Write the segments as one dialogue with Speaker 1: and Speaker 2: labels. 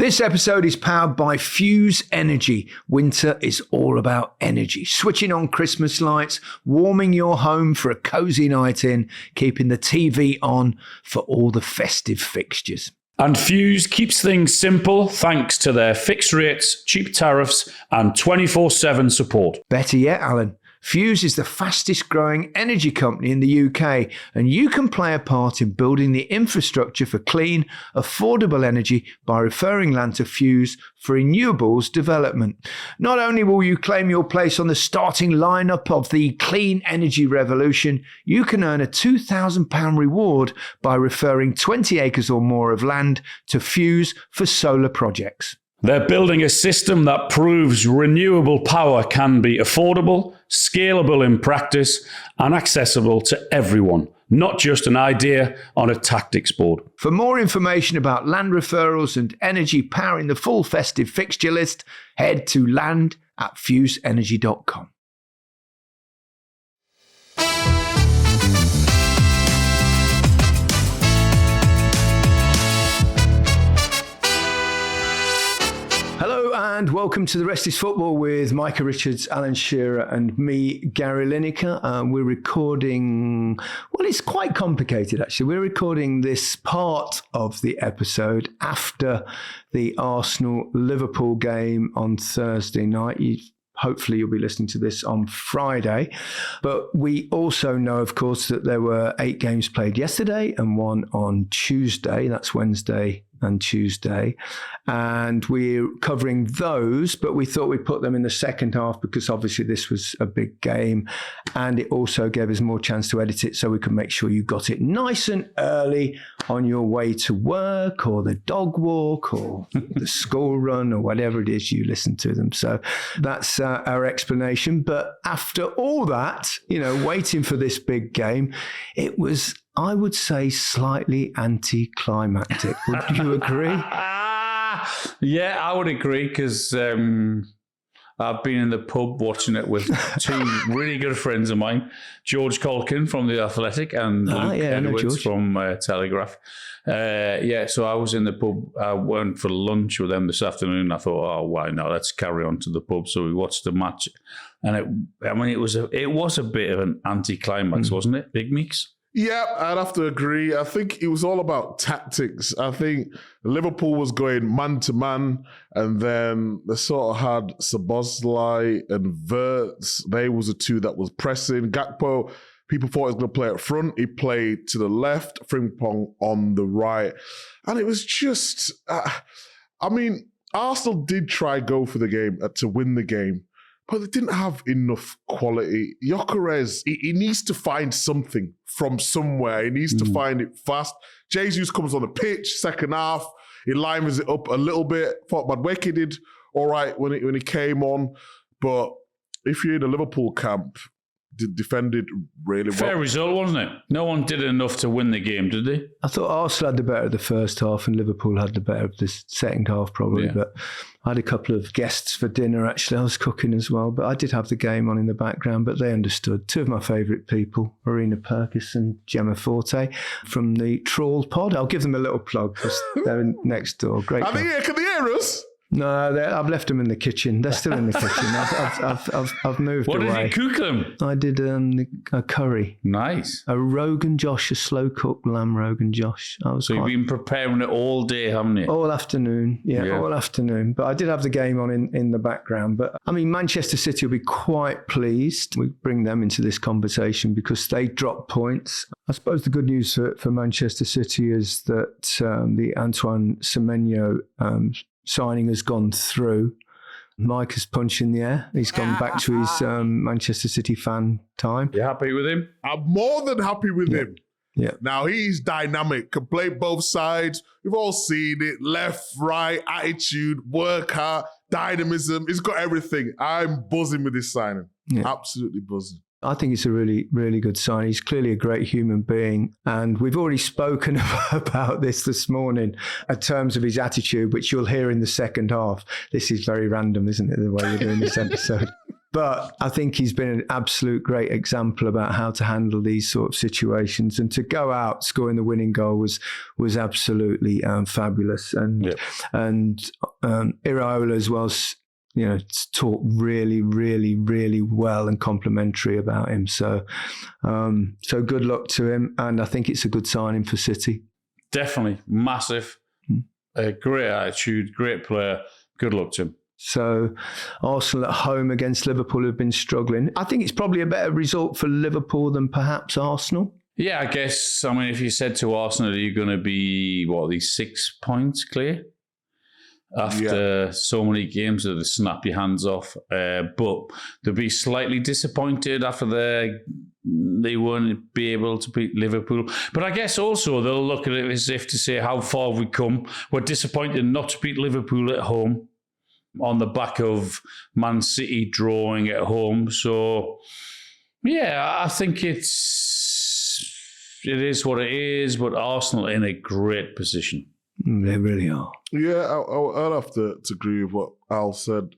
Speaker 1: This episode is powered by Fuse Energy. Winter is all about energy. Switching on Christmas lights, warming your home for a cozy night in, keeping the TV on for all the festive fixtures.
Speaker 2: And Fuse keeps things simple thanks to their fixed rates, cheap tariffs, and 24/7 support.
Speaker 1: Better yet, Alan, Fuse is the fastest growing energy company in the UK, and you can play a part in building the infrastructure for clean, affordable energy by referring land to Fuse for renewables development. Not only will you claim your place on the starting lineup of the clean energy revolution, you can earn a £2,000 reward by referring 20 acres or more of land to Fuse for solar projects.
Speaker 2: They're building a system that proves renewable power can be affordable, scalable in practice, and accessible to everyone, not just an idea on a tactics board.
Speaker 1: For more information about land referrals and energy powering the full festive fixture list, head to land@fuseenergy.com. Hello and welcome to The Rest is Football with Micah Richards, Alan Shearer and me, Gary Lineker. We're recording, well, it's quite complicated actually. We're recording this part of the episode after the Arsenal-Liverpool game on Thursday night. Hopefully you'll be listening to this on Friday. But we also know, of course, that there were 8 games played yesterday and 1 on Tuesday. That's Wednesday and Tuesday. And we're covering those, but we thought we'd put them in the second half because obviously this was a big game. And it also gave us more chance to edit it so we could make sure you got it nice and early on your way to work or the dog walk or the school run or whatever it is you listen to them. So that's our explanation. But after all that, waiting for this big game, it was, I would say, slightly anticlimactic. Would you agree?
Speaker 3: Yeah, I would agree because I've been in the pub watching it with 2 really good friends of mine, George Colkin from The Athletic and Luke Edwards from Telegraph. So I was in the pub. I went for lunch with them this afternoon. I thought, oh, why not? Let's carry on to the pub. So we watched the match. And it was a bit of an anticlimax, wasn't it, Big Meeks?
Speaker 4: Yeah, I'd have to agree. I think it was all about tactics. I think Liverpool was going man-to-man, and then they sort of had Szoboszlai and Wirtz. They was the 2 that was pressing. Gakpo, people thought he was going to play up front. He played to the left, Frimpong on the right. And it was just, Arsenal did try go for the game, to win the game, but they didn't have enough quality. Gyökeres, he needs to find something from somewhere. He needs to find it fast. Jesus comes on the pitch, second half. He livens it up a little bit. Thought Madueke did all right when he came on. But if you're in the Liverpool camp, defended really well.
Speaker 3: Fair result, wasn't it? No one did enough to win the game, did they?
Speaker 1: I thought Arsenal had the better of the first half and Liverpool had the better of the second half probably. Yeah. But I had a couple of guests for dinner actually. I was cooking as well, but I did have the game on in the background, but they understood. 2 of my favourite people, Marina Perkis and Gemma Forte from the Trawl Pod. I'll give them a little plug because they're next door. Great.
Speaker 4: Can they hear us?
Speaker 1: No, I've left them in the kitchen. They're still in the kitchen. I've moved away.
Speaker 3: What did you cook them?
Speaker 1: I did a curry.
Speaker 3: Nice.
Speaker 1: A Rogan Josh, a slow-cooked lamb Rogan Josh.
Speaker 3: So you've been preparing it all day, haven't you?
Speaker 1: All afternoon, yeah, all afternoon. But I did have the game on in the background. But, Manchester City will be quite pleased. We bring them into this conversation because they dropped points. I suppose the good news for Manchester City is that the Antoine Semenyo signing has gone through. Micah's punch in the air. He's gone back to his Manchester City fan time.
Speaker 3: You happy with him?
Speaker 4: I'm more than happy with him.
Speaker 1: Yeah.
Speaker 4: Now, he's dynamic, can play both sides. We've all seen it. Left, right, attitude, work hard, dynamism. He's got everything. I'm buzzing with this signing. Yeah. Absolutely buzzing.
Speaker 1: I think it's a really, really good sign. He's clearly a great human being. And we've already spoken about this morning in terms of his attitude, which you'll hear in the second half. This is very random, isn't it, the way we're doing this episode? But I think he's been an absolute great example about how to handle these sort of situations. And to go out scoring the winning goal was absolutely fabulous. And Iraola as well, talked really, really, really well and complimentary about him. So good luck to him. And I think it's a good signing for City.
Speaker 3: Definitely. Massive. Great attitude, great player. Good luck to him.
Speaker 1: So Arsenal at home against Liverpool have been struggling. I think it's probably a better result for Liverpool than perhaps Arsenal.
Speaker 3: Yeah, I guess. I mean, if you said to Arsenal, are you going to be, these 6 points clear? After so many games that they snap your hands off. But they'll be slightly disappointed after they won't be able to beat Liverpool. But I guess also they'll look at it as if to say, how far have we come? We're disappointed not to beat Liverpool at home on the back of Man City drawing at home. So, yeah, I think it is what it is, but Arsenal in a great position.
Speaker 1: They really are.
Speaker 4: Yeah, I'll have to agree with what Al said.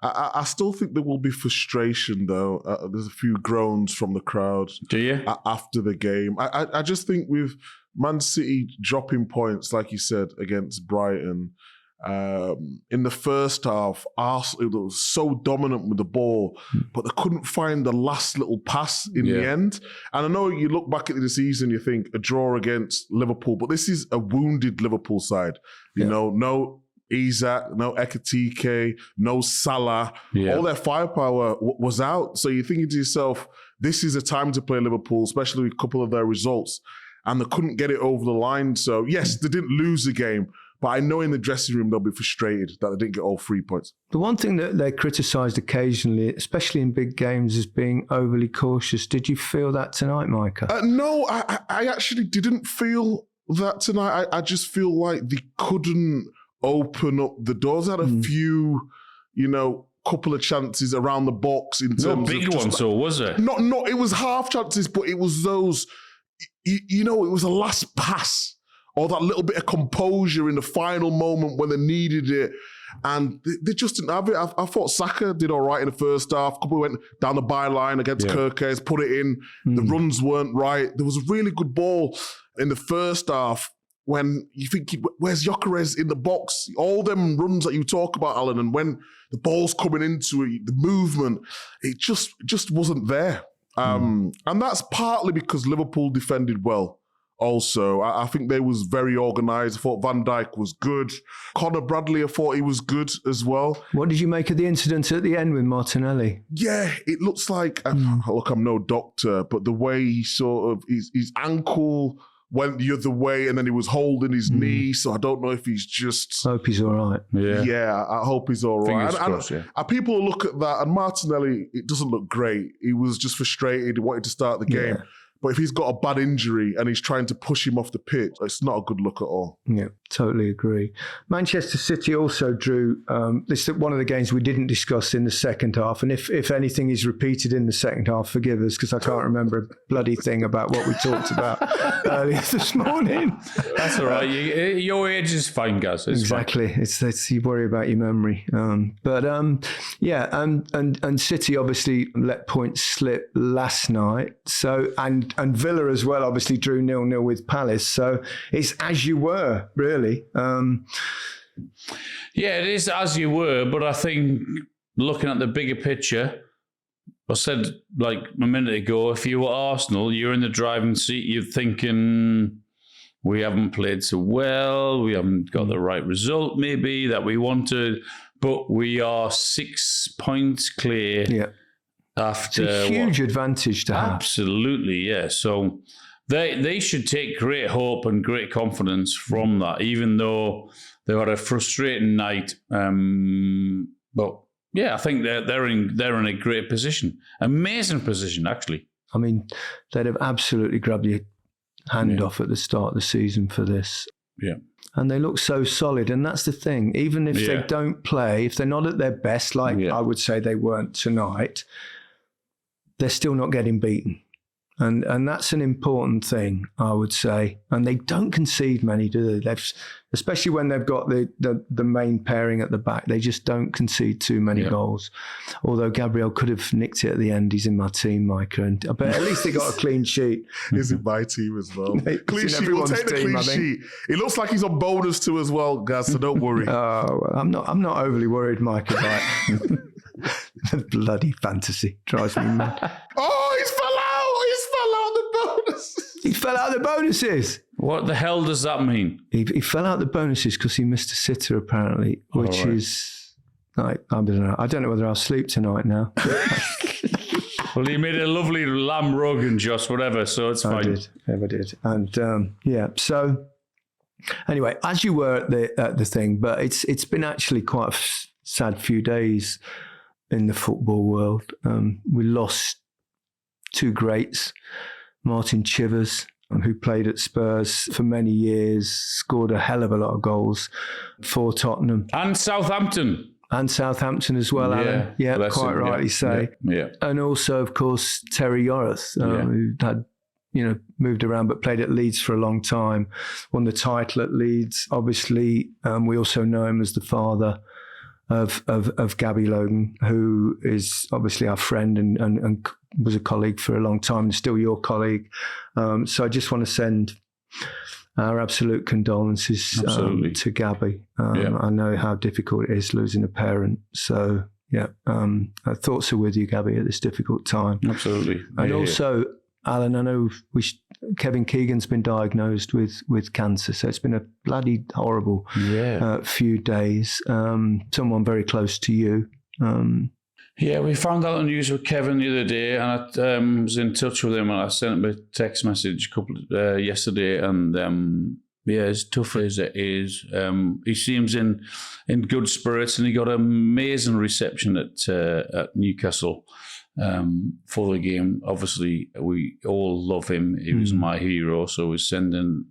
Speaker 4: I still think there will be frustration, though. There's a few groans from the crowd.
Speaker 3: Do you?
Speaker 4: After the game. I just think with Man City dropping points, like you said, against Brighton, in the first half, Arsenal was so dominant with the ball, but they couldn't find the last little pass in the end. And I know you look back at the season, you think a draw against Liverpool, but this is a wounded Liverpool side. You know, no Isak, no Ekitike, no Salah. Yeah. All their firepower was out. So you're thinking to yourself, this is a time to play Liverpool, especially with a couple of their results. And they couldn't get it over the line. So yes, they didn't lose the game, but I know in the dressing room they'll be frustrated that they didn't get all 3 points. The
Speaker 1: one thing that they criticised occasionally, especially in big games, is being overly cautious. Did you feel that tonight, Micah?
Speaker 4: No, I actually didn't feel that tonight. I just feel like they couldn't open up the doors. Had a few, couple of chances around the box in terms of...
Speaker 3: No big ones, so was it?
Speaker 4: Not, it was half chances, but it was those, it was a last pass. Or that little bit of composure in the final moment when they needed it. And they just didn't have it. I thought Saka did all right in the first half. A couple went down the byline against Kirkes, put it in. The runs weren't right. There was a really good ball in the first half when you think, where's Yorath in the box? All them runs that you talk about, Alan, and when the ball's coming into it, the movement, it just wasn't there. And that's partly because Liverpool defended well. Also, I think they was very organised. I thought Van Dijk was good. Conor Bradley, I thought he was good as well.
Speaker 1: What did you make of the incident at the end with Martinelli?
Speaker 4: Yeah, it looks like, look, I'm no doctor, but the way he sort of, his ankle went the other way and then he was holding his knee, so I don't know if he's just...
Speaker 1: I hope he's all right.
Speaker 4: Yeah, I hope he's all right. And people look at that, and Martinelli, it doesn't look great. He was just frustrated, he wanted to start the game. Yeah. But if he's got a bad injury and he's trying to push him off the pitch, it's not a good look at all.
Speaker 1: Yeah, totally agree. Manchester City also drew, this is one of the games we didn't discuss in the second half. And if anything is repeated in the second half, forgive us, because I can't remember a bloody thing about what we talked about earlier this morning.
Speaker 3: That's all right. Your age is fine, guys.
Speaker 1: Exactly.
Speaker 3: Fine.
Speaker 1: It's you worry about your memory. And City obviously let points slip last night. So, and Villa as well obviously drew 0-0 with Palace. So it's as you were, really.
Speaker 3: Yeah, it is as you were, but I think looking at the bigger picture, I said like a minute ago, if you were Arsenal, you're in the driving seat, you're thinking, we haven't played so well, we haven't got the right result maybe that we wanted, but we are 6 points clear.
Speaker 1: Yeah.
Speaker 3: After
Speaker 1: it's a huge advantage to have.
Speaker 3: Absolutely, yeah. So they should take great hope and great confidence from that, even though they had a frustrating night. But yeah, I think they're in a great position, amazing position actually.
Speaker 1: I mean, they'd have absolutely grabbed your hand off at the start of the season for this.
Speaker 3: Yeah.
Speaker 1: And they look so solid. And that's the thing. Even if they don't play, if they're not at their best, like I would say they weren't tonight, they're still not getting beaten. And that's an important thing, I would say. And they don't concede many, do they? Especially when they've got the main pairing at the back. They just don't concede too many goals. Although Gabriel could have nicked it at the end. He's in my team, Micah. But at least they got a clean sheet.
Speaker 4: He's in my team as well. Clean sheet. We'll
Speaker 1: Everyone's
Speaker 4: take the
Speaker 1: team,
Speaker 4: clean sheet. It looks like he's on bonus too as well, guys, so don't worry.
Speaker 1: I'm not overly worried, Micah, about the bloody fantasy. Drives me mad.
Speaker 4: Oh, he's fell out the bonus.
Speaker 1: He fell out the bonuses.
Speaker 3: What the hell does that mean?
Speaker 1: He fell out the bonuses because he missed a sitter, apparently, which is like, I don't know. I don't know whether I'll sleep tonight now.
Speaker 3: Well, he made a lovely lamb rug and just whatever, so it's fine.
Speaker 1: I did. And so anyway, as you were at the thing, but it's been actually quite a sad few days in the football world. We lost two greats, Martin Chivers, who played at Spurs for many years, scored a hell of a lot of goals for Tottenham.
Speaker 3: And Southampton.
Speaker 1: And Southampton as well, Alan. Yeah, quite rightly say.
Speaker 3: Yeah.
Speaker 1: And also, of course, Terry Yorath, who had, moved around but played at Leeds for a long time, won the title at Leeds. Obviously, we also know him as the father of Gabby Logan, who is obviously our friend and was a colleague for a long time and still your colleague. So I just want to send our absolute condolences to Gabby. I know how difficult it is losing a parent. So, our thoughts are with you, Gabby, at this difficult time.
Speaker 3: Absolutely.
Speaker 1: And also, Alan, I know Kevin Keegan's been diagnosed with cancer, so it's been a bloody horrible few days. Someone very close to you.
Speaker 3: We found out the news with Kevin the other day, and I was in touch with him, and I sent him a text message yesterday, and as tough as it is, he seems in good spirits, and he got an amazing reception at Newcastle for the game. Obviously, we all love him. He was my hero, so we're sending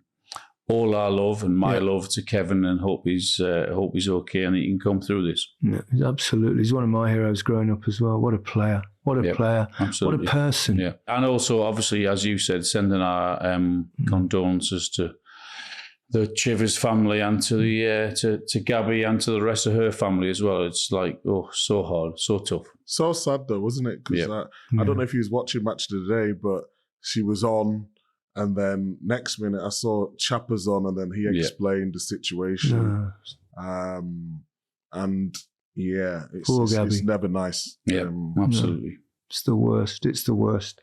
Speaker 3: all our love and my love to Kevin, and hope he's okay and he can come through this.
Speaker 1: Yeah, absolutely. He's one of my heroes growing up as well. What a player. What a player.
Speaker 3: Absolutely.
Speaker 1: What a person.
Speaker 3: Yeah. And also, obviously, as you said, sending our condolences to the Chivers family and to the to Gabby and to the rest of her family as well. It's like, so hard, so tough.
Speaker 4: So sad though, wasn't it? Because I don't know if you was watching Match of the Day, but she was on, and then next minute I saw Chappers on, and then he explained the situation. And it's never nice.
Speaker 3: Yeah, absolutely.
Speaker 1: It's the worst. It's the worst.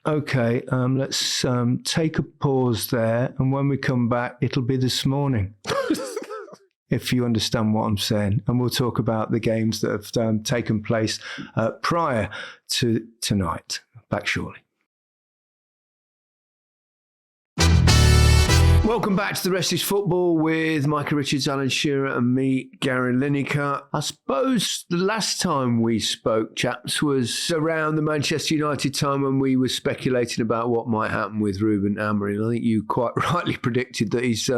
Speaker 1: Okay, let's take a pause there, and when we come back, it'll be this morning. If you understand what I'm saying. And we'll talk about the games that have taken place prior to tonight. Back shortly. Welcome back to The Rest is Football with Micah Richards, Alan Shearer and me, Gary Lineker. I suppose the last time we spoke, chaps, was around the Manchester United time when we were speculating about what might happen with Ruben Amorim. I think you quite rightly predicted that his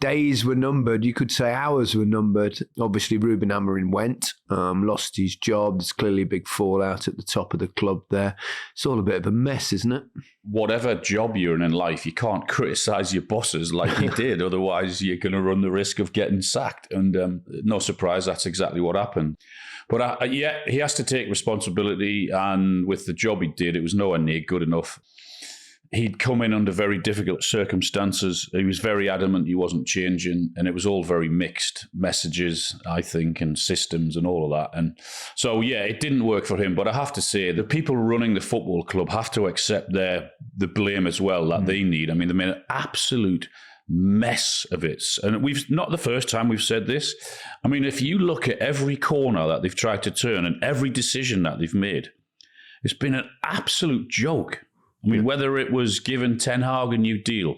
Speaker 1: days were numbered. You could say hours were numbered. Obviously, Ruben Amorim went, lost his job. There's clearly a big fallout at the top of the club there. It's all a bit of a mess, isn't it?
Speaker 3: Whatever job you're in life, you can't criticise your bosses like he did. Otherwise, you're going to run the risk of getting sacked. And no surprise, that's exactly what happened. But he has to take responsibility. And with the job he did, it was nowhere near good enough. He'd come in under very difficult circumstances. He was very adamant he wasn't changing, and it was all very mixed messages, I think, and systems and all of that. And so, it didn't work for him. But I have to say, the people running the football club have to accept the blame as well that they need. I mean, they made an absolute mess of it. And we've not the first time we've said this. I mean, if you look at every corner that they've tried to turn and every decision that they've made, it's been an absolute joke. I mean, whether it was giving Ten Hag a new deal,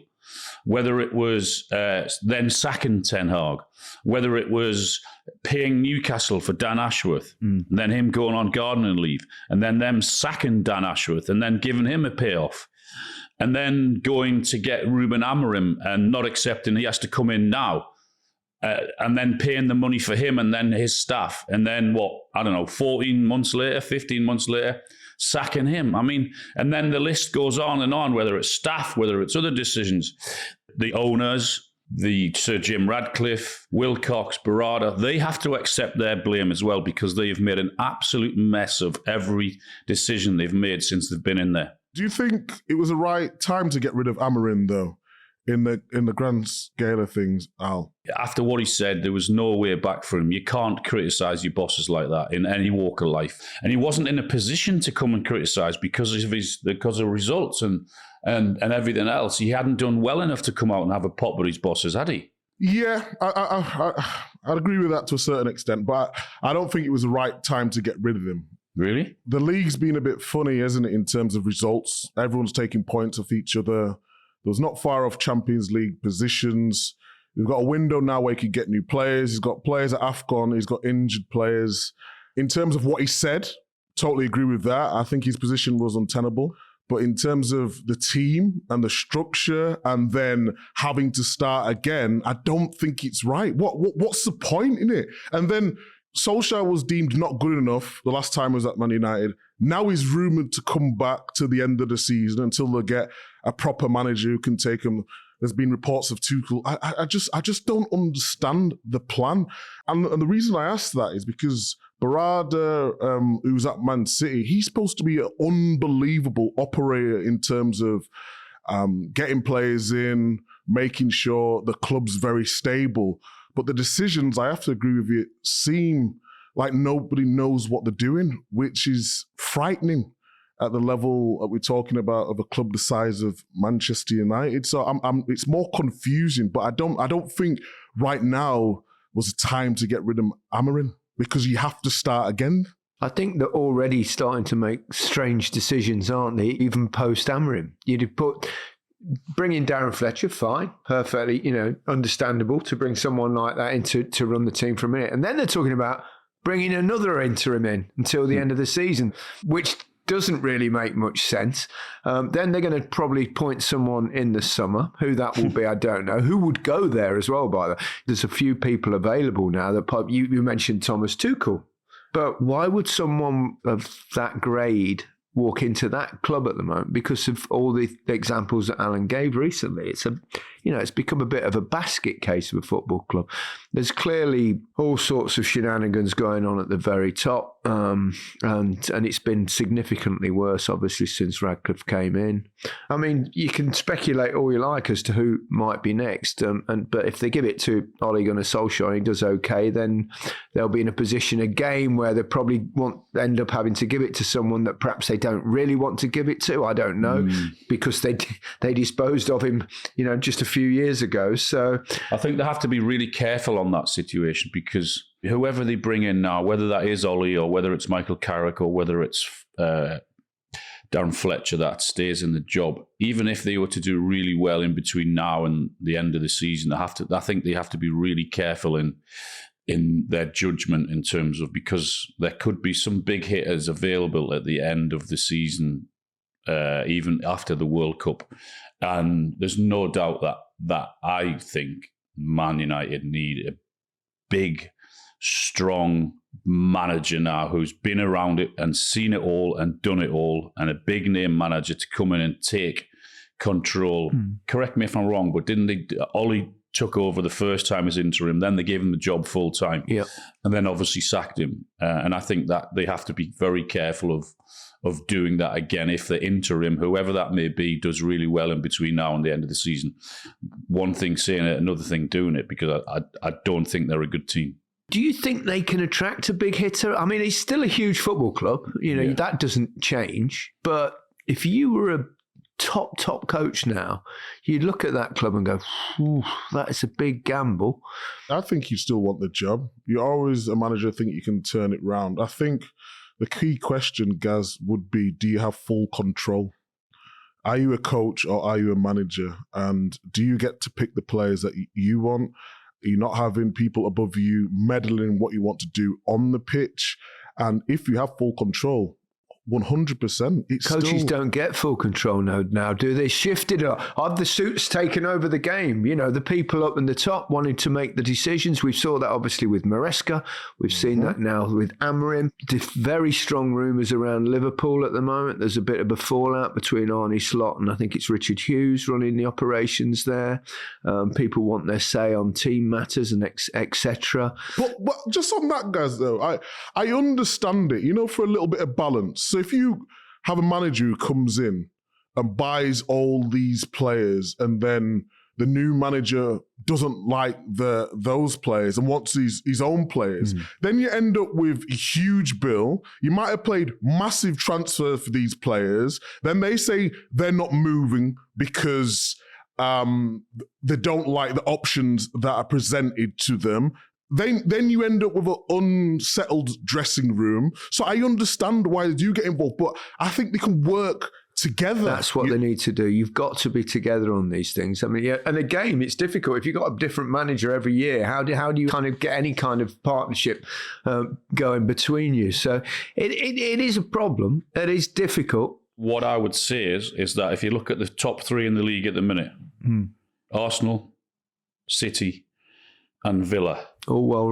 Speaker 3: whether it was then sacking Ten Hag, whether it was paying Newcastle for Dan Ashworth, and then him going on gardening leave, and then them sacking Dan Ashworth, and then giving him a payoff, and then going to get Ruben Amorim and not accepting he has to come in now, and then paying the money for him and then his staff, and then 14 months later, 15 months later,
Speaker 2: sacking him. I mean, and then the list goes on and on, whether it's staff, whether it's other decisions. The owners, the Sir Jim Radcliffe, Wilcox, Barada, they have to accept their blame as well because they've made an absolute mess of every decision they've made since they've been in there.
Speaker 4: Do you think it was the right time to get rid of Amorim, though, in the grand scale of things, Al?
Speaker 2: After what he said, there was no way back for him. You can't criticise your bosses like that in any walk of life. And he wasn't in a position to come and criticise because of results and everything else. He hadn't done well enough to come out and have a pop with his bosses, had he?
Speaker 4: Yeah, I'd agree with that to a certain extent, but I don't think it was the right time to get rid of him.
Speaker 2: Really?
Speaker 4: The league's been a bit funny, isn't it, in terms of results? Everyone's taking points off each other. There was not far off Champions League positions. We've got a window now where he can get new players. He's got players at AFCON. He's got injured players. In terms of what he said, totally agree with that. I think his position was untenable. But in terms of the team and the structure and then having to start again, I don't think it's right. What's the point in it? And then Solskjaer was deemed not good enough the last time he was at Man United. Now he's rumoured to come back to the end of the season until they get a proper manager who can take him. There's been reports of Tuchel. I just don't understand the plan. And the reason I ask that is because Barada, who's at Man City, he's supposed to be an unbelievable operator in terms of getting players in, making sure the club's very stable. But the decisions, I have to agree with you, seem like nobody knows what they're doing, which is frightening at the level that we're talking about of a club the size of Manchester United. So it's more confusing, but I don't think right now was the time to get rid of Amorim because you have to start again.
Speaker 1: I think they're already starting to make strange decisions, aren't they? Even post Amorim, you'd put. Bringing Darren Fletcher, fine, perfectly, understandable to bring someone like that in to run the team for a minute. And then they're talking about bringing another interim in until the end of the season, which doesn't really make much sense. Then they're going to probably point someone in the summer. Who that will be, I don't know. Who would go there as well, by the way? There's a few people available now. That you mentioned Thomas Tuchel. But why would someone of that grade walk into that club at the moment because of all the examples that Alan gave recently? It's become a bit of a basket case of a football club. There's clearly all sorts of shenanigans going on at the very top, and it's been significantly worse, obviously, since Radcliffe came in. I mean, you can speculate all you like as to who might be next, but if they give it to Ole Gunnar Solskjaer and he does okay, then they'll be in a position again where they probably won't end up having to give it to someone that perhaps they don't really want to give it to. I don't know, because they disposed of him, just a few years ago. So
Speaker 2: I think they have to be really careful on that situation because whoever they bring in now, whether that is Ollie or whether it's Michael Carrick or whether it's Darren Fletcher that stays in the job, even if they were to do really well in between now and the end of the season, I think they have to be really careful in their judgment in terms of, because there could be some big hitters available at the end of the season, even after the World Cup. And there's no doubt that I think Man United need a big, strong manager now who's been around it and seen it all and done it all, and a big name manager to come in and take control. Correct me if I'm wrong, but didn't they? Ollie took over the first time as interim, then they gave him the job full time, and then obviously sacked him. And I think that they have to be very careful of doing that again if the interim, whoever that may be, does really well in between now and the end of the season. One thing saying it, another thing doing it, because I don't think they're a good team.
Speaker 1: Do you think they can attract a big hitter? I mean, it's still a huge football club. That doesn't change. But if you were a top coach now, you'd look at that club and go, that is a big gamble.
Speaker 4: I think you still want the job. You're always a manager, think you can turn it round. I think the key question, Gaz, would be, do you have full control? Are you a coach or are you a manager? And do you get to pick the players that you want? Are you not having people above you meddling what you want to do on the pitch? And if you have full control, 100%.
Speaker 1: Coaches don't get full control now, do they? Shifted up. Have the suits taken over the game? You know, the people up in the top wanting to make the decisions. We saw that obviously with Maresca. We've seen that now with Amorim. Very strong rumours around Liverpool at the moment. There's a bit of a fallout between Arne Slot and I think it's Richard Hughes running the operations there. People want their say on team matters and etc.
Speaker 4: But just on that, guys, though, I understand it, you know, for a little bit of balance. So if you have a manager who comes in and buys all these players and then the new manager doesn't like those players and wants his own players, then you end up with a huge bill. You might have played massive transfer for these players. Then they say they're not moving because they don't like the options that are presented to them. Then you end up with an unsettled dressing room. So I understand why they do get involved, but I think they can work together.
Speaker 1: That's what they need to do. You've got to be together on these things. I mean, yeah, and a game, it's difficult. If you've got a different manager every year, how do you kind of get any kind of partnership going between you? So it is a problem. It is difficult.
Speaker 2: What I would say is that if you look at the top three in the league at the minute, Arsenal, City, and Villa.
Speaker 1: All well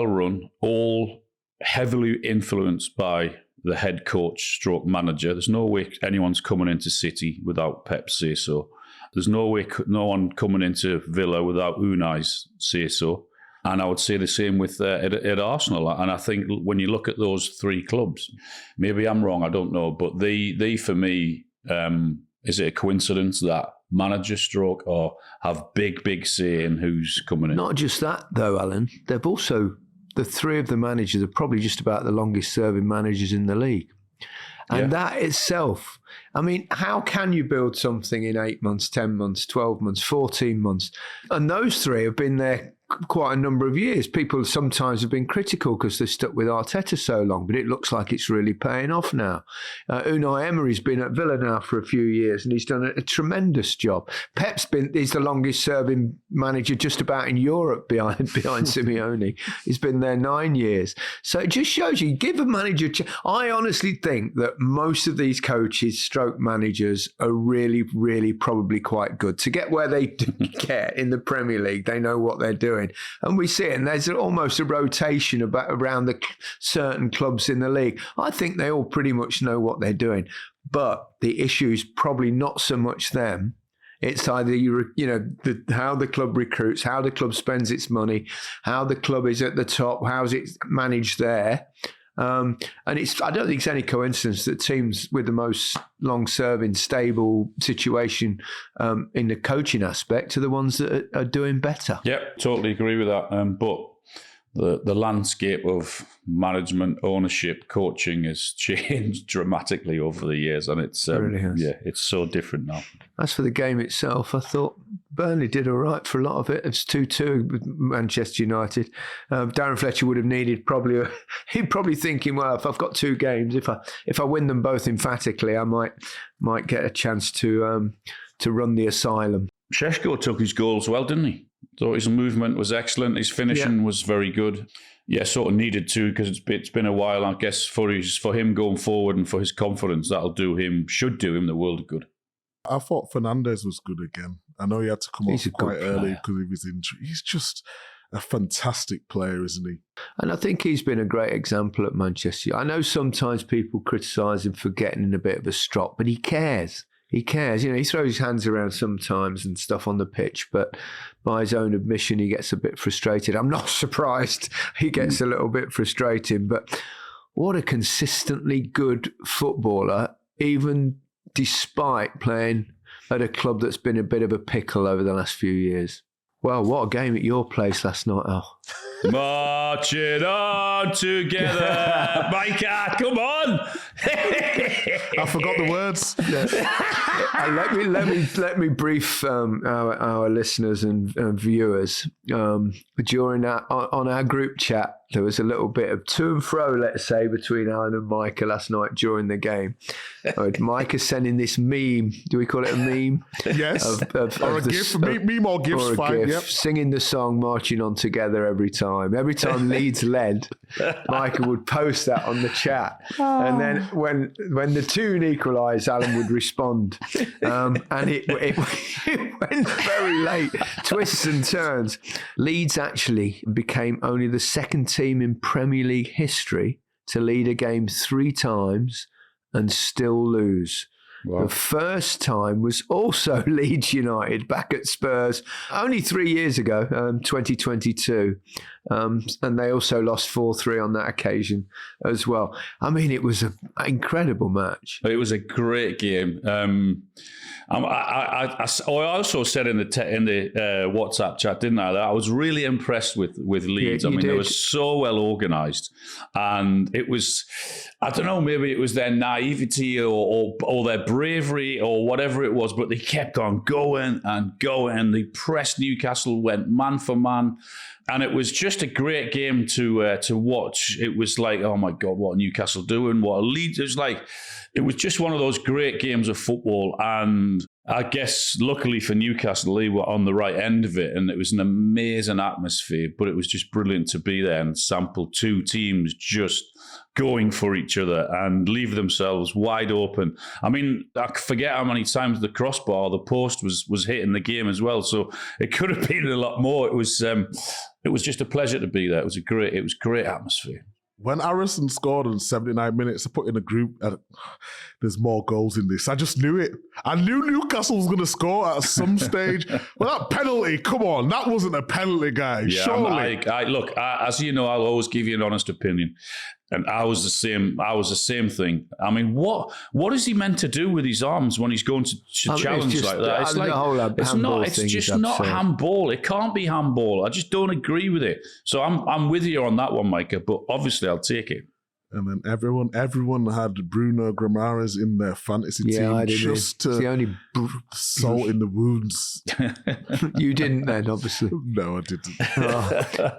Speaker 1: run.
Speaker 2: All heavily influenced by the head coach stroke manager. There's no way anyone's coming into City without Pep say so. There's no way no one coming into Villa without Unai's say so. And I would say the same with at Arsenal. And I think when you look at those three clubs, maybe I'm wrong, I don't know, but they for me, is it a coincidence that manager stroke or have big say in who's coming in?
Speaker 1: Not just that though, Alan. They've also, the three of the managers are probably just about the longest serving managers in the league. And that itself, I mean, how can you build something in 8 months, 10 months, 12 months, 14 months? And those three have been there quite a number of years. People sometimes have been critical because they're stuck with Arteta so long, but it looks like it's really paying off now. Unai Emery's been at Villa now for a few years and he's done a tremendous job. He's the longest serving manager just about in Europe behind Simeone. He's been there 9 years. So it just shows you, give a manager I honestly think that most of these coaches stroke managers are really, really probably quite good. To get where they get in the Premier League, they know what they're doing. And we see it, and there's almost a rotation around the certain clubs in the league. I think they all pretty much know what they're doing. But the issue is probably not so much them. It's either, how the club recruits, how the club spends its money, how the club is at the top, how's it managed there. And I don't think it's any coincidence that teams with the most long-serving, stable situation in the coaching aspect are the ones that are doing better.
Speaker 2: Yep, totally agree with that. But the landscape of management, ownership, coaching has changed dramatically over the years, and it's
Speaker 1: it really has.
Speaker 2: It's so different now.
Speaker 1: As for the game itself, I thought Burnley did all right for a lot of it. It's 2-2 with Manchester United. Darren Fletcher would have needed he'd probably thinking, well, if I've got two games, if I win them both emphatically, I might get a chance to run the asylum.
Speaker 2: Šeško took his goals well, didn't he? Thought his movement was excellent. His finishing was very good. Yeah, sort of needed to because it's been a while. I guess for him going forward and for his confidence, should do him the world of good.
Speaker 4: I thought Fernandes was good again. I know he had to come off quite early because of his injury. He's just a fantastic player, isn't he?
Speaker 1: And I think he's been a great example at Manchester. I know sometimes people criticise him for getting in a bit of a strop, but he cares. He cares. He throws his hands around sometimes and stuff on the pitch, but by his own admission, he gets a bit frustrated. I'm not surprised he gets a little bit frustrated, but what a consistently good footballer, even despite playing at a club that's been a bit of a pickle over the last few years. Well, what a game at your place last night, Al.
Speaker 2: Marching on together. Micah, come on.
Speaker 4: I forgot the words.
Speaker 1: Let me brief our listeners and viewers. On our group chat, there was a little bit of to and fro, let's say, between Alan and Micah last night during the game. Micah sending this meme. Do we call it a meme?
Speaker 4: Yes. Or a GIF. Meme or GIF's
Speaker 1: or a
Speaker 4: fine.
Speaker 1: GIF.
Speaker 4: Yep.
Speaker 1: Singing the song, marching on together every time. Every time Leeds led, Micah would post that on the chat. And then when the tune equalised, Alan would respond. And it went very late. Twists and turns. Leeds actually became only the second team in Premier League history to lead a game 3 times and still lose. Wow. The first time was also Leeds United back at Spurs only 3 years ago, 2022. And they also lost 4-3 on that occasion as well. I mean, it was an incredible match.
Speaker 3: It was a great game. I also said in the WhatsApp chat, didn't I, that I was really impressed with Leeds.
Speaker 1: Yeah, I mean,
Speaker 3: they were so well organised. And it was, I don't know, maybe it was their naivety or their bravery or whatever it was, but they kept on going and going. They pressed Newcastle, went man for man. And it was just a great game to watch. It was like, oh my God, what are Newcastle doing? What are Leeds? It was just one of those great games of football. And I guess luckily for Newcastle, they were on the right end of it. And it was an amazing atmosphere, but it was just brilliant to be there and sample 2 teams just going for each other and leave themselves wide open. I mean, I forget how many times the crossbar, the post was hitting the game as well. So it could have been a lot more. It was just a pleasure to be there. It was great atmosphere.
Speaker 4: When Harrison scored in 79 minutes, I put in a group, there's more goals in this. I just knew it. I knew Newcastle was going to score at some stage. Well, that penalty, come on, that wasn't a penalty, guys.
Speaker 3: Yeah,
Speaker 4: surely.
Speaker 3: Look, as you know, I'll always give you an honest opinion. And I was the same thing. I mean, what is he meant to do with his arms when he's going to challenge like that? It's just not handball. It can't be handball. I just don't agree with it. So I'm with you on that one, Micah. But obviously, I'll take it.
Speaker 4: And then everyone had Bruno Guimaraes in their fantasy team just to salt in the wounds.
Speaker 1: You didn't then, obviously.
Speaker 4: No, I didn't.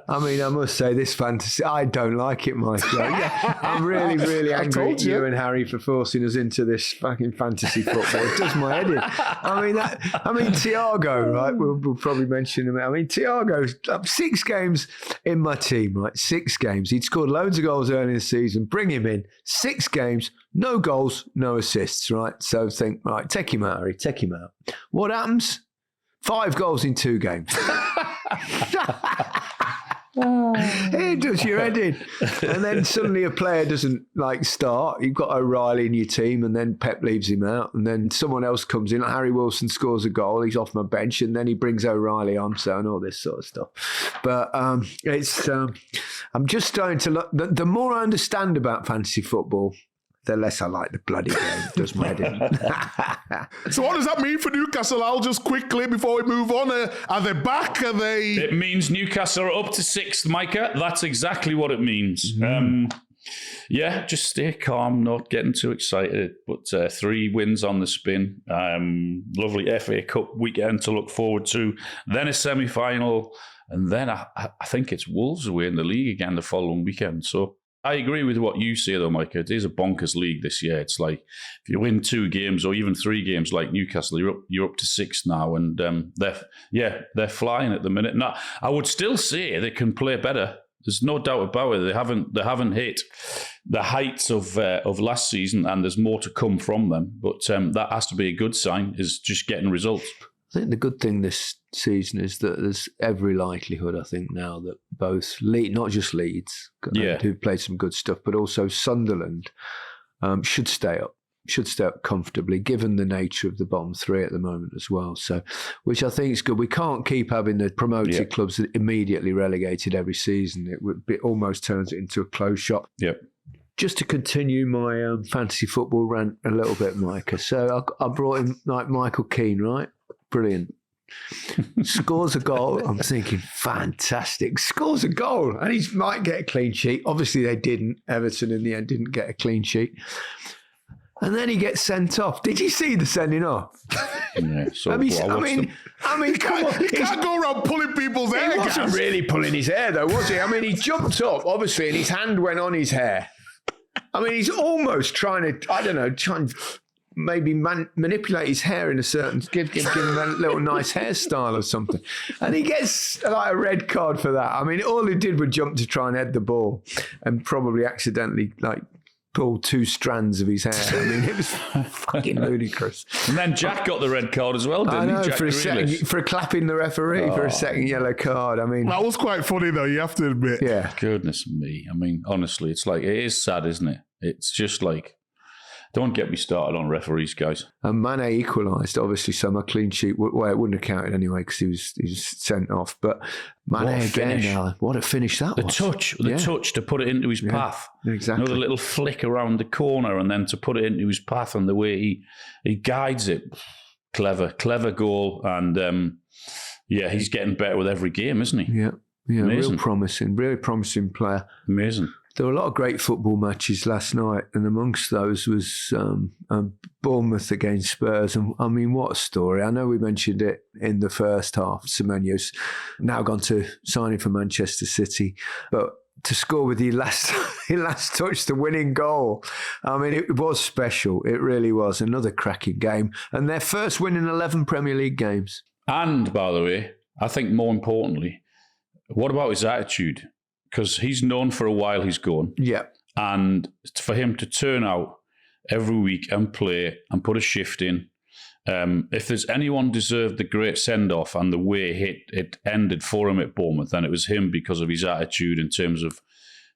Speaker 1: I mean, I must say, this fantasy, I don't like it, Mike. Yeah, I'm really, really angry at you and Harry for forcing us into this fucking fantasy football. It does my head in. I mean, Thiago, right? We'll probably mention him. I mean, Thiago's 6 games in my team, right? 6 games. He'd scored loads of goals early in the season. Bring him in. 6 games, no goals, no assists, right? So think, right, take him out, Harry, take him out. What happens? 5 goals in 2 games. It does your head in. And then suddenly a player doesn't start. You've got O'Reilly in your team, and then Pep leaves him out, and then someone else comes in. Like Harry Wilson scores a goal. He's off my bench, and then he brings O'Reilly on. So and all this sort of stuff. But it's I'm just starting to look. The more I understand about fantasy football, the less I like the bloody game. It does my head in.
Speaker 4: So what does that mean for Newcastle? I'll just quickly, before we move on, are they back? Are they...
Speaker 3: It means Newcastle are up to 6th, Micah. That's exactly what it means. Yeah, just stay calm, not getting too excited. But 3 wins on the spin. Lovely FA Cup weekend to look forward to. Then a semi-final. And then I think it's Wolves away in the league again the following weekend. So I agree with what you say, though, Micah. It is a bonkers league this year. It's like if you win 2 games or even 3 games like Newcastle, you're up to 6 now, and they're flying at the minute. Now, I would still say they can play better. There's no doubt about it. They haven't hit the heights of last season, and there's more to come from them. But that has to be a good sign. Is just getting results.
Speaker 1: I think the good thing this season is that there's every likelihood, I think, now that both not just Leeds, who've played some good stuff, but also Sunderland should stay up comfortably, given the nature of the bottom 3 at the moment as well. So, which I think is good. We can't keep having the promoted clubs immediately relegated every season. It almost turns it into a closed shop.
Speaker 3: Yep.
Speaker 1: Just to continue my fantasy football rant a little bit, Micah. So I brought in Michael Keane, right? Brilliant. Scores a goal. I'm thinking, fantastic. Scores a goal. And he might get a clean sheet. Obviously, they didn't. Everton, in the end, didn't get a clean sheet. And then he gets sent off. Did you see the sending off?
Speaker 3: Yeah, so
Speaker 1: I mean, come on.
Speaker 4: He can't go around pulling people's hair.
Speaker 1: He wasn't really pulling his hair, though, was he? I mean, he jumped up, obviously, and his hand went on his hair. I mean, he's almost trying to, maybe manipulate his hair in a certain, give him a little nice hairstyle or something. And he gets like a red card for that. I mean, all he did was jump to try and head the ball and probably accidentally pulled 2 strands of his hair. I mean, it was fucking ludicrous.
Speaker 3: And then Jack got the red card as well, didn't he? Jack
Speaker 1: for clapping the referee for a second yellow card. I mean,
Speaker 4: that was quite funny, though, you have to admit.
Speaker 1: Yeah.
Speaker 3: Goodness me. I mean, honestly, it is sad, isn't it? It's just like, don't get me started on referees, guys.
Speaker 1: And Mane equalised, obviously, so my clean sheet, well, it wouldn't have counted anyway because he was sent off. But Mane again, what a finish that was.
Speaker 3: The touch to put it into his path.
Speaker 1: Exactly.
Speaker 3: The little flick around the corner and then to put it into his path and the way he guides it. Clever goal. And he's getting better with every game, isn't he?
Speaker 1: Yeah, really promising player.
Speaker 3: Amazing.
Speaker 1: There were a lot of great football matches last night, and amongst those was Bournemouth against Spurs. And I mean, what a story. I know we mentioned it in the first half. Semenyo's now gone to signing for Manchester City, but to score with your last touch, the winning goal. I mean, it was special. It really was. Another cracking game. And their first win in 11 Premier League games.
Speaker 3: And, by the way, I think more importantly, what about his attitude? Because he's known for a while he's gone.
Speaker 1: Yeah.
Speaker 3: And for him to turn out every week and play and put a shift in, if there's anyone deserved the great send-off and the way it ended for him at Bournemouth, then it was him because of his attitude in terms of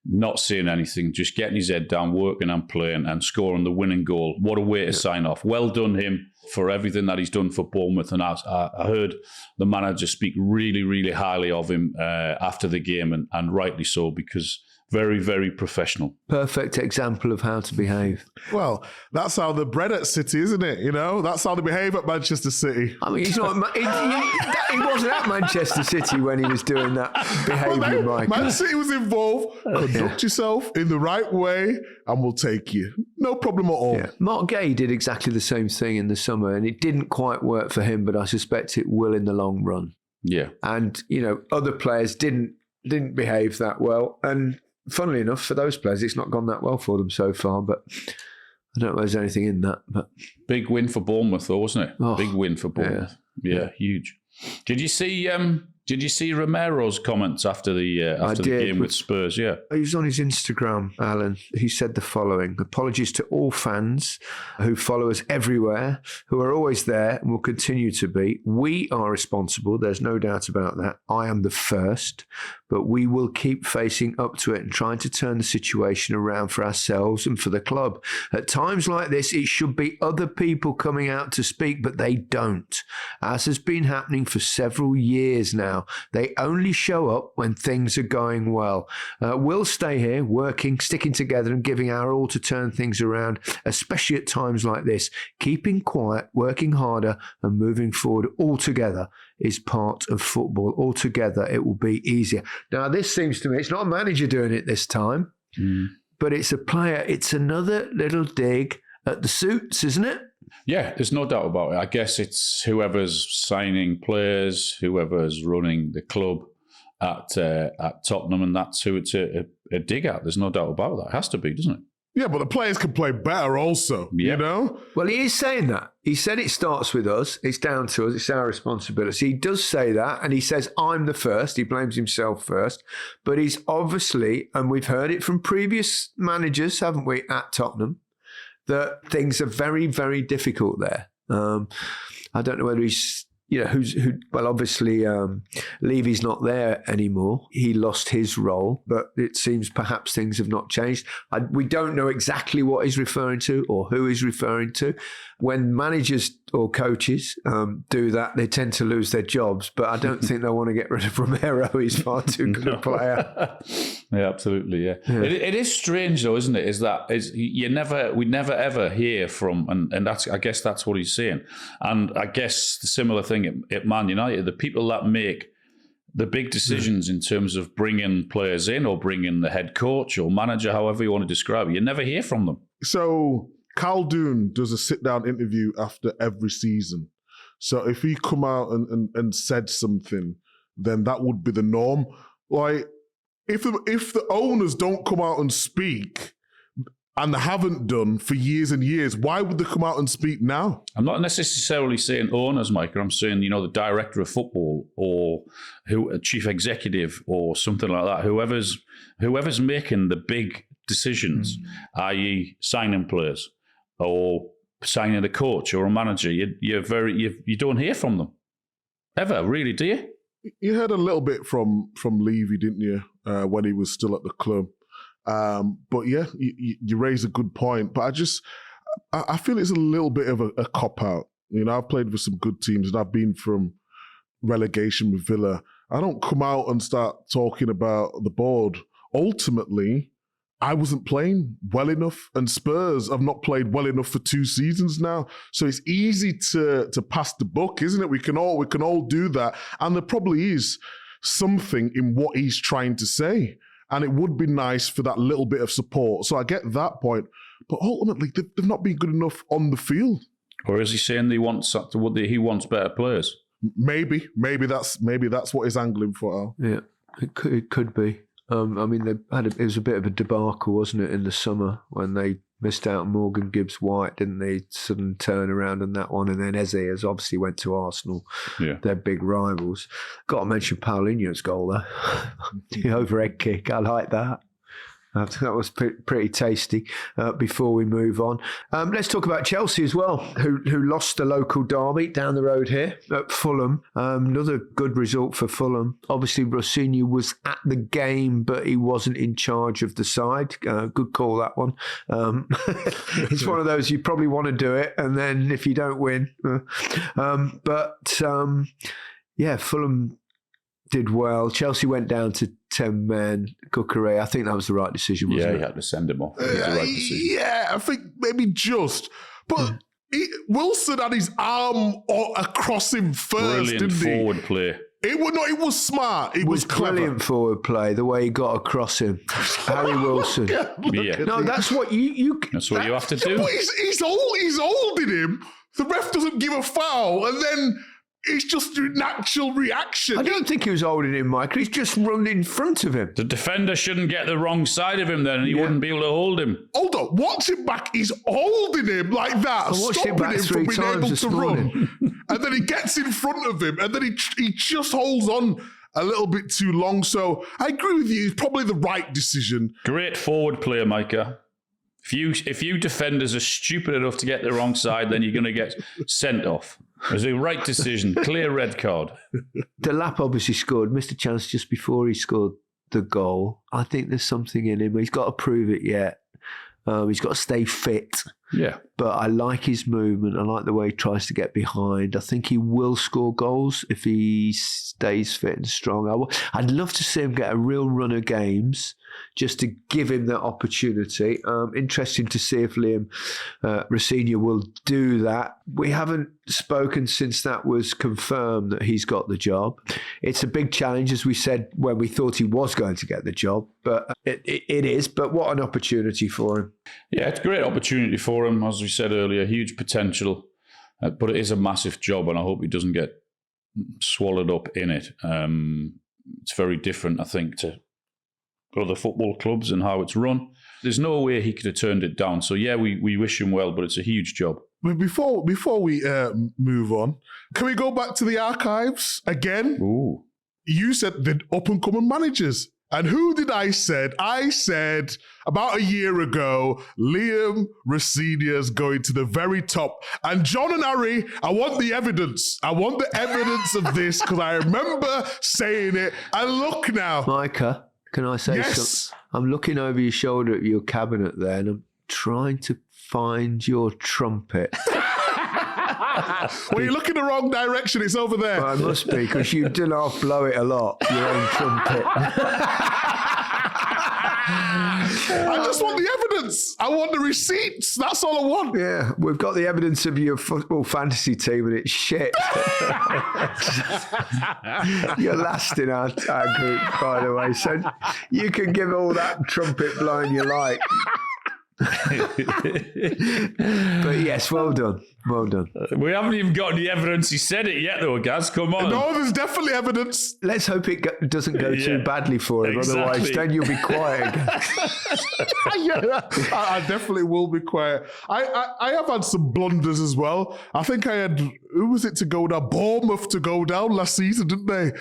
Speaker 3: not saying anything, just getting his head down, working and playing and scoring the winning goal. What a way to sign off. Well done him for everything that he's done for Bournemouth. And I heard the manager speak really, really highly of him after the game, and rightly so, because very, very professional.
Speaker 1: Perfect example of how to behave.
Speaker 4: Well, that's how they're bred at City, isn't it? You know, that's how they behave at Manchester City.
Speaker 1: I mean, he's not. He wasn't at Manchester City when he was doing that behaviour, Mike.
Speaker 4: Man City was involved. Conduct yourself in the right way, and we'll take you. No problem at all.
Speaker 1: Yeah. Mark Gay did exactly the same thing in the summer, and it didn't quite work for him, but I suspect it will in the long run.
Speaker 3: Yeah.
Speaker 1: And other players didn't behave that well, and funnily enough, for those players, it's not gone that well for them so far, but I don't know if there's anything in that. But
Speaker 3: big win for Bournemouth, though, wasn't it? Big win for Bournemouth. Yeah, huge. Did you see Romero's comments after the game with Spurs? Yeah.
Speaker 1: He was on his Instagram, Alan. He said the following: apologies to all fans who follow us everywhere, who are always there and will continue to be. We are responsible. There's no doubt about that. I am the first. But we will keep facing up to it and trying to turn the situation around for ourselves and for the club. At times like this, it should be other people coming out to speak, but they don't. As has been happening for several years now. They only show up when things are going well. We'll stay here working, sticking together and giving our all to turn things around, especially at times like this. Keeping quiet, working harder and moving forward all together is part of football. Altogether, it will be easier. Now, this seems to me, it's not a manager doing it this time, but it's a player. It's another little dig at the suits, isn't it?
Speaker 3: Yeah, there's no doubt about it. I guess it's whoever's signing players, whoever's running the club at Tottenham, and that's who it's a dig at. There's no doubt about that. It has to be, doesn't it?
Speaker 4: Yeah, but the players can play better also, you know?
Speaker 1: Well, he is saying that. He said it starts with us. It's down to us. It's our responsibility. He does say that, and he says, I'm the first. He blames himself first. But he's obviously, and we've heard it from previous managers, haven't we, at Tottenham, that things are very, very difficult there. I don't know whether he's, well, obviously Levy's not there anymore. He lost his role, but it seems perhaps things have not changed. We don't know exactly what he's referring to or who he's referring to. When managers or coaches do that, they tend to lose their jobs, but I don't think they want to get rid of Romero. He's far too good a player.
Speaker 3: Yeah, absolutely, yeah. It is strange though, isn't it? We never ever hear from, and that's, I guess that's what he's saying. And I guess the similar thing at Man United, the people that make the big decisions in terms of bringing players in or bringing the head coach or manager, however you want to describe it, you never hear from them.
Speaker 4: So Khaldoon does a sit-down interview after every season. So if he come out and said something, then that would be the norm. Like, if the owners don't come out and speak, and they haven't done for years and years, why would they come out and speak now?
Speaker 3: I'm not necessarily saying owners, Micah. I'm saying, the director of football or a chief executive or something like that. Whoever's making the big decisions, i.e. signing players or signing a coach or a manager, you don't hear from them. Ever, really, do you?
Speaker 4: You heard a little bit from Levy, didn't you, when he was still at the club? But yeah, you raise a good point. But I feel it's a little bit of a cop-out. I've played with some good teams and I've been from relegation with Villa. I don't come out and start talking about the board. Ultimately, I wasn't playing well enough, and Spurs have not played well enough for 2 seasons now. So it's easy to pass the buck, isn't it? We can all do that. And there probably is something in what he's trying to say. And it would be nice for that little bit of support. So I get that point. But ultimately, they've not been good enough on the field.
Speaker 3: Or is he saying he wants better players?
Speaker 4: Maybe that's what he's angling for, Al.
Speaker 1: Yeah, it could be. It was a bit of a debacle, wasn't it, in the summer when they missed out on Morgan Gibbs-White, didn't they? Sudden turn around on that one. And then Eze has obviously went to Arsenal. Yeah. They're big rivals. Got to mention Paulinho's goal, though. The overhead kick. I like that. That was pretty tasty. Before we move on, let's talk about Chelsea as well, who lost the local derby down the road here at Fulham. Another good result for Fulham. Obviously, Rossini was at the game, but he wasn't in charge of the side. Good call, that one. It's one of those, you probably want to do it, and then if you don't win. Fulham did well. Chelsea went down to 10 men. Cucurella, I think that was the right decision, wasn't it?
Speaker 3: He had to send him off. It was the right decision.
Speaker 4: Yeah, I think maybe just. But Wilson had his arm across him first,
Speaker 3: Brilliant
Speaker 4: didn't he?
Speaker 3: forward play.
Speaker 4: It was smart. It was clever.
Speaker 1: Brilliant forward play, the way he got across him. Harry Wilson. No, that's what you
Speaker 3: That's what you have to do.
Speaker 4: He's holding him. The ref doesn't give a foul, and then it's just a natural reaction.
Speaker 1: I don't think he was holding him, Micah. He's just run in front of him.
Speaker 3: The defender shouldn't get the wrong side of him then, and he wouldn't be able to hold him.
Speaker 4: Hold on. Watch him back. He's holding him like that, stopping him from being able to run. And then he gets in front of him, and then he just holds on a little bit too long. So I agree with you. It's probably the right decision.
Speaker 3: Great forward player, Micah. If you defenders are stupid enough to get the wrong side, then you're going to get sent off. It was the right decision. Clear red card.
Speaker 1: Delap obviously scored, missed a chance just before he scored the goal. I think there's something in him. He's got to prove it yet. He's got to stay fit.
Speaker 3: Yeah.
Speaker 1: But I like his movement. I like the way he tries to get behind. I think he will score goals if he stays fit and strong. I'd love to see him get a real run of games just to give him that opportunity. Interesting to see if Liam Rossini will do that. We haven't spoken since that was confirmed that he's got the job. It's a big challenge, as we said, when we thought he was going to get the job. But it is. But what an opportunity for him.
Speaker 3: Yeah, it's a great opportunity for him. As we said earlier, huge potential. But it is a massive job, and I hope he doesn't get swallowed up in it. It's very different, I think, to other football clubs and how it's run. There's no way he could have turned it down. So yeah, we wish him well, but it's a huge job.
Speaker 4: But before we move on, can we go back to the archives again?
Speaker 3: Ooh.
Speaker 4: You said the up-and-coming managers. And who did I said? I said about a year ago, Liam Rossini is going to the very top. And John and Harry, I want the evidence. I want the evidence of this because I remember saying it. And look now.
Speaker 1: Micah, can I say something? I'm looking over your shoulder at your cabinet there and I'm trying to find your trumpet.
Speaker 4: Well, you're looking the wrong direction. It's over there.
Speaker 1: Well, it must be, because you do half blow it a lot, your own trumpet.
Speaker 4: I just want the evidence. I want the receipts. That's all I want.
Speaker 1: Yeah, we've got the evidence of your football fantasy team and it's shit. You're last in our group, by the way. So you can give all that trumpet blowing you like. But yes, well done. Well done.
Speaker 3: We haven't even got any evidence he said it yet, though, Gaz. Come on.
Speaker 4: No, there's definitely evidence.
Speaker 1: Let's hope it doesn't go too badly for him.
Speaker 3: Exactly.
Speaker 1: Otherwise, then you'll be quiet again.
Speaker 4: I definitely will be quiet. I have had some blunders as well. I think I had, who was it to go down? Bournemouth to go down last season, didn't they?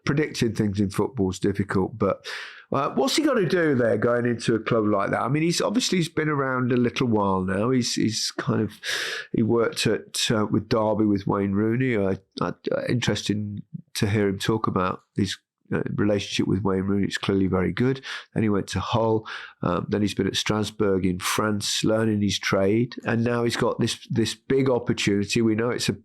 Speaker 1: Predicting things in football is difficult, but what's he got to do there going into a club like that? I mean, he's been around a little while now. He worked with Derby with Wayne Rooney. Interesting to hear him talk about his relationship with Wayne Rooney. It's clearly very good. Then he went to Hull. Then he's been at Strasbourg in France, learning his trade, and now he's got this big opportunity. We know it's a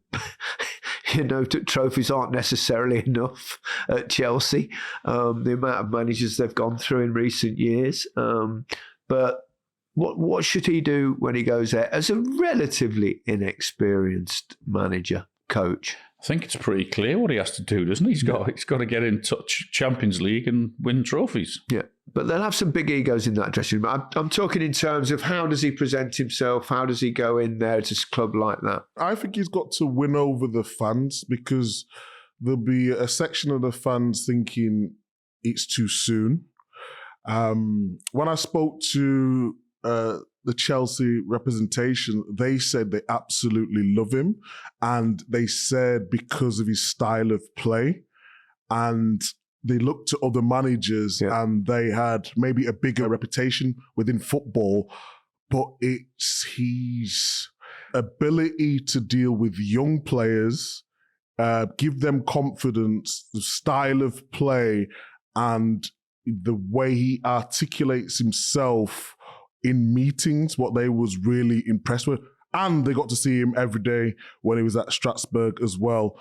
Speaker 1: trophies aren't necessarily enough at Chelsea. The amount of managers they've gone through in recent years, but what should he do when he goes there as a relatively inexperienced manager, coach?
Speaker 3: I think it's pretty clear what he has to do, doesn't he? He's got to get in touch Champions League and win trophies.
Speaker 1: Yeah, but they'll have some big egos in that dressing room. I'm talking in terms of how does he present himself? How does he go in there to a club like that?
Speaker 4: I think he's got to win over the fans, because there'll be a section of the fans thinking it's too soon. When I spoke to the Chelsea representation, they said they absolutely love him, and they said because of his style of play, and they looked to other managers and they had maybe a bigger reputation within football, but it's his ability to deal with young players, give them confidence, the style of play, and the way he articulates himself in meetings, what they was really impressed with. And they got to see him every day when he was at Strasbourg as well,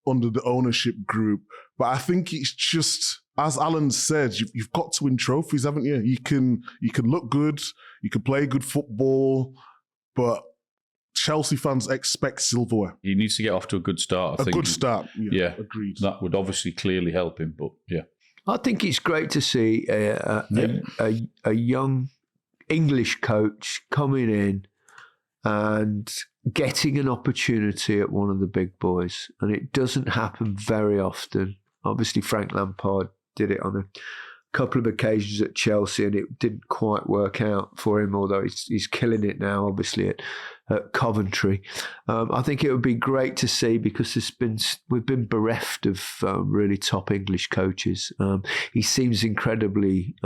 Speaker 4: under the ownership group. But I think it's just, as Alan said, you've got to win trophies, haven't you? You can look good, you can play good football, but Chelsea fans expect silverware.
Speaker 3: He needs to get off to a good start, I think.
Speaker 4: A good start,
Speaker 3: yeah.
Speaker 4: Agreed.
Speaker 3: That would obviously clearly help him, but yeah.
Speaker 1: I think it's great to see a young English coach coming in and getting an opportunity at one of the big boys. And it doesn't happen very often. Obviously, Frank Lampard did it on a couple of occasions at Chelsea, and it didn't quite work out for him, although he's killing it now, obviously, at Coventry. I think it would be great to see, because we've been bereft of really top English coaches. He seems incredibly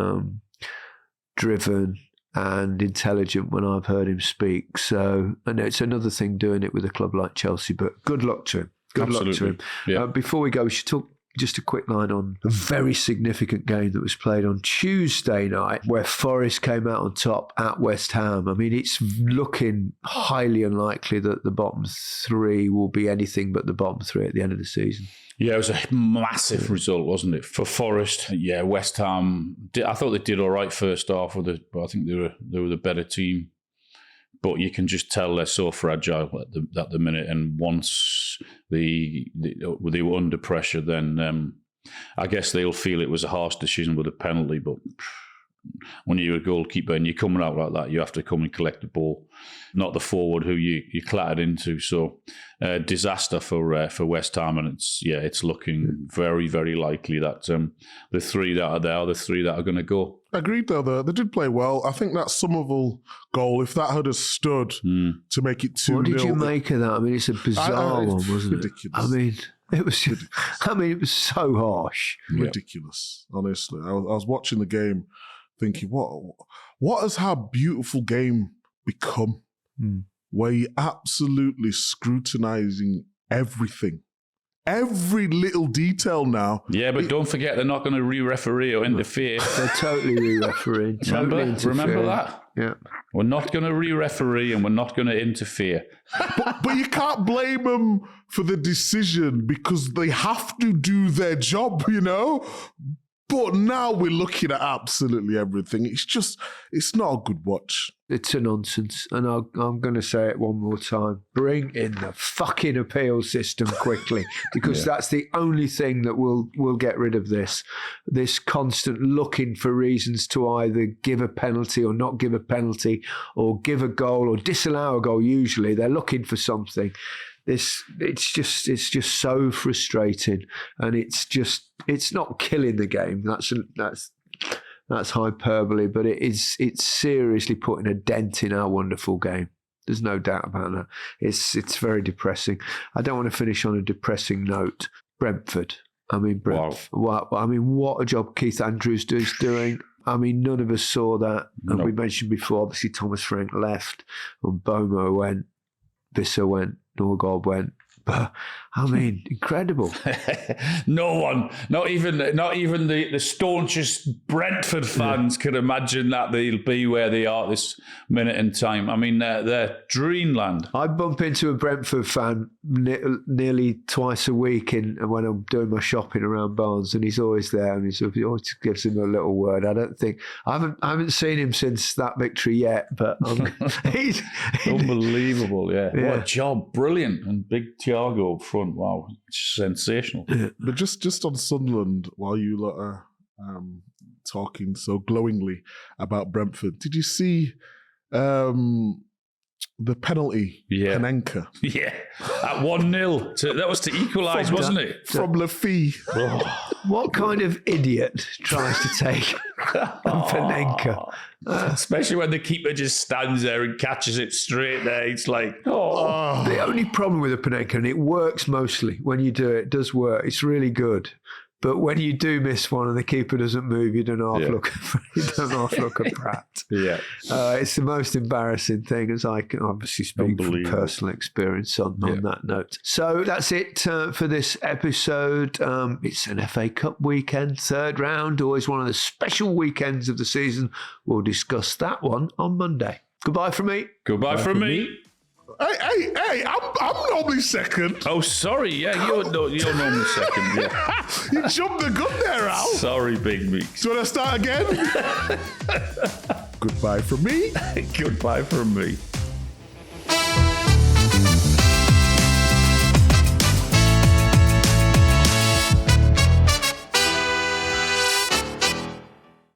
Speaker 1: driven and intelligent when I've heard him speak. So, and it's another thing doing it with a club like Chelsea, but good luck to him. Good luck to him.
Speaker 3: Yeah.
Speaker 1: Before we go, we should talk just a quick line on a very significant game that was played on Tuesday night, where Forest came out on top at West Ham. I mean, it's looking highly unlikely that the bottom three will be anything but the bottom three at the end of the season. Yeah,
Speaker 3: it was a massive result, wasn't it, for Forest? Yeah, West Ham. I thought they did all right first half, but I think they were the better team. But you can just tell they're so fragile at the minute. And once they were under pressure, then I guess they'll feel it was a harsh decision with a penalty. But when you're a goalkeeper and you're coming out like that, you have to come and collect the ball, not the forward who you clattered into. So disaster for West Ham, and it's looking very, very likely that the three that are there are the three that are going to go.
Speaker 4: Agreed, though. They did play well. I think that Somerville goal, if that had stood to make it 2-0.
Speaker 1: What did you make of that? I mean, it's a bizarre one, wasn't
Speaker 4: ridiculous.
Speaker 1: it? I mean, it was. It was so harsh.
Speaker 4: Ridiculous. Honestly, I was watching the game, thinking, what has our beautiful game become? Where you're absolutely scrutinising everything. Every little detail now.
Speaker 3: Yeah, but don't forget they're not going to re-referee or interfere.
Speaker 1: They're totally re-refereeing.
Speaker 3: Remember that?
Speaker 1: Yeah.
Speaker 3: We're not going to re-referee and we're not going to interfere.
Speaker 4: But you can't blame them for the decision, because they have to do their job, you know? But now we're looking at absolutely everything. It's not a good watch.
Speaker 1: It's a nonsense. And I'm going to say it one more time. Bring in the fucking appeal system quickly, because that's the only thing that will get rid of this constant looking for reasons to either give a penalty or not give a penalty, or give a goal or disallow a goal. Usually they're looking for something. It's just so frustrating, and it's not killing the game. That's hyperbole, but it's seriously putting a dent in our wonderful game. There's no doubt about that. It's very depressing. I don't want to finish on a depressing note. Brentford. Brentford. Wow. What a job Keith Andrews is doing. None of us saw that. And we mentioned before, obviously Thomas Frank left, and Bomo went, Visser went, Norgard went. But incredible.
Speaker 3: No one, not even the staunchest Brentford fans could imagine that they'll be where they are this minute in time. They're dreamland.
Speaker 1: I bump into a Brentford fan nearly twice a week when I'm doing my shopping around Barnes, and he's always there, and he always gives him a little word. I haven't seen him since that victory yet, but he's
Speaker 3: unbelievable. Yeah, what a job, brilliant, and big Thiago up front. Wow, it's sensational.
Speaker 4: But just on Sunderland, while you lot are talking so glowingly about Brentford, did you see the penalty? Panenka.
Speaker 3: Yeah, at 1-0. That was to equalise, wasn't it?
Speaker 4: From Lafie.
Speaker 1: What kind of idiot tries to take Panenka?
Speaker 3: Especially when the keeper just stands there and catches it straight there. It's like,
Speaker 1: The only problem with a Panenka, and it works mostly when you do it, it does work. It's really good. But when you do miss one and the keeper doesn't move, you don't half look a brat.
Speaker 3: Yeah,
Speaker 1: it's the most embarrassing thing, as I can obviously speak from personal experience on that note. So that's it for this episode. It's an FA Cup weekend, third round, always one of the special weekends of the season. We'll discuss that one on Monday. Goodbye from me.
Speaker 3: Goodbye from me.
Speaker 4: Hey, I'm normally second.
Speaker 3: Oh, sorry. Yeah, you're normally second. Yeah.
Speaker 4: You jumped the gun there, Al.
Speaker 3: Sorry, Big Meeks.
Speaker 4: Do you want to start again? Goodbye from me.
Speaker 3: Goodbye from me.